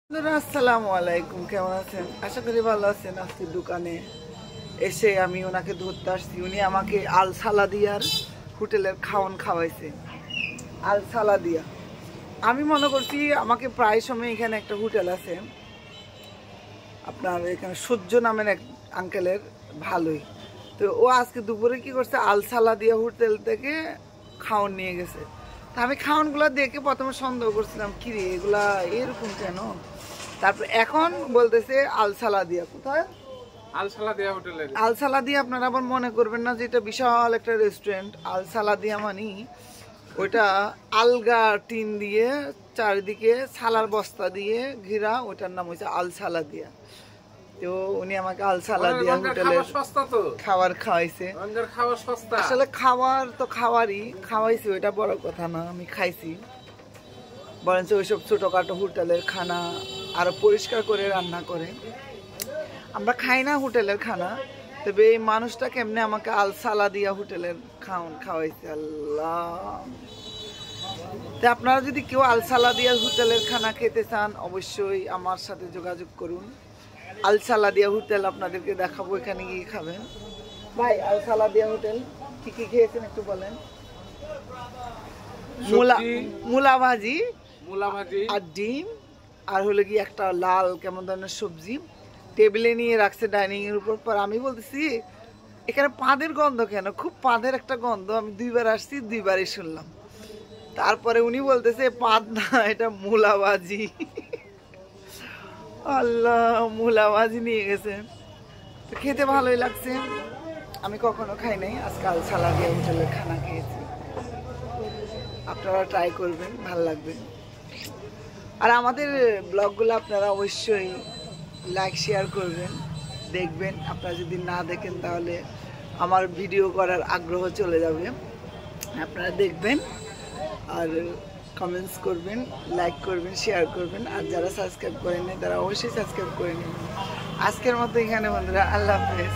আসসালামু আলাইকুম, কেমন আছেন? আশা করি ভালো আছেন। আজকে দোকানে এসে আমি ওনাকে ধরতে আসছি। উনি আমাকে আল সালাদিয়ার হোটেলের খাওয়ান খাওয়াইছে। আল সালাদিয়া আমি মনে করছি আমাকে প্রায় সময় এখানে একটা হোটেল আছে আপনার এখানে সূর্য নামের এক আঙ্কেলের, ভালোই। তো ও আজকে দুপুরে কি করছে, আল সালাদিয়া হোটেল থেকে খাওয়ান নিয়ে গেছে। তা আমি খাওয়ানগুলো দেখে প্রথমে সন্দেহ করছিলাম, কিরে এগুলা এরকম কেন। তারপর এখন বলতেছে আল সালাদিয়া। কোথায়? আল সালাদিয়া হোটেলে। আল সালাদিয়া আপনারা আবার মনে করবেন না যে এটা বিশাল একটা রেস্টুরেন্ট। আল সালাদিয়া মানে ওইটা আলগা টিন দিয়ে চারিদিকে সালার বস্তা দিয়ে ঘেরা, ওইটার নাম হচ্ছে আল সালাদিয়া। তো উনি আমাকে আল সালাদিয়া হোটেলের খাবার খাওয়াইছে। আসলে খাবার তো খাওয়াইছে, ওইটা বড় কথা না, আমি খাইছি। বরঞ্চ ওইসব ছোটখাটো হোটেলের খানা আরো পরিষ্কার করে রান্না করে। আমরা খাই না হোটেলের খানা, তবে এই মানুষটা কেমনে আমাকে আল সালাদিয়া হোটেলের খাওয়াইছে, আল্লাহ। তো আপনারা যদি কেউ আল সালাদিয়া হোটেলের খানা খেতে চান অবশ্যই আমার সাথে যোগাযোগ করুন। আল সালাদিয়া হোটেল আপনাদেরকে দেখাবো, এখানে গিয়ে খাবেন। ভাই, আল সালাদিয়া হোটেল কি কি খেয়েছেন একটু বলেন। মূলা ভাজি আর ডিম, আর হলো কি একটা লাল কেমন ধরনের সবজি টেবিলে নিয়ে রাখছে ডাইনিং এর উপর। পর আমি বলতেছি এখানে পাদের গন্ধ কেন, খুব পাদের একটা গন্ধ। আমি দুইবার আসছি, দুইবারই শুনলাম। তারপরে উনি বলতেছে পাদ না, এটা মূলা ভাজি। আল্লাহ, মূলা ভাজি নিয়ে গেছে। তো খেতে ভালোই লাগছে, আমি কখনো খাই নাই, আজকে আল সালাদিয়া হোটেলের খানা খেয়েছি। আপনারা ট্রাই করবেন, ভালো লাগবে। আর আমাদের ব্লগগুলো আপনারা অবশ্যই লাইক শেয়ার করবেন, দেখবেন। আপনারা যদি না দেখেন তাহলে আমার ভিডিও করার আগ্রহ চলে যাবে। আপনারা দেখবেন আর কমেন্টস করবেন, লাইক করবেন, শেয়ার করবেন। আর যারা সাবস্ক্রাইব করেন তারা অবশ্যই সাবস্ক্রাইব করে নেবেন। আজকের মতো এখানে বন্ধুরা, আল্লাহ হাফেজ।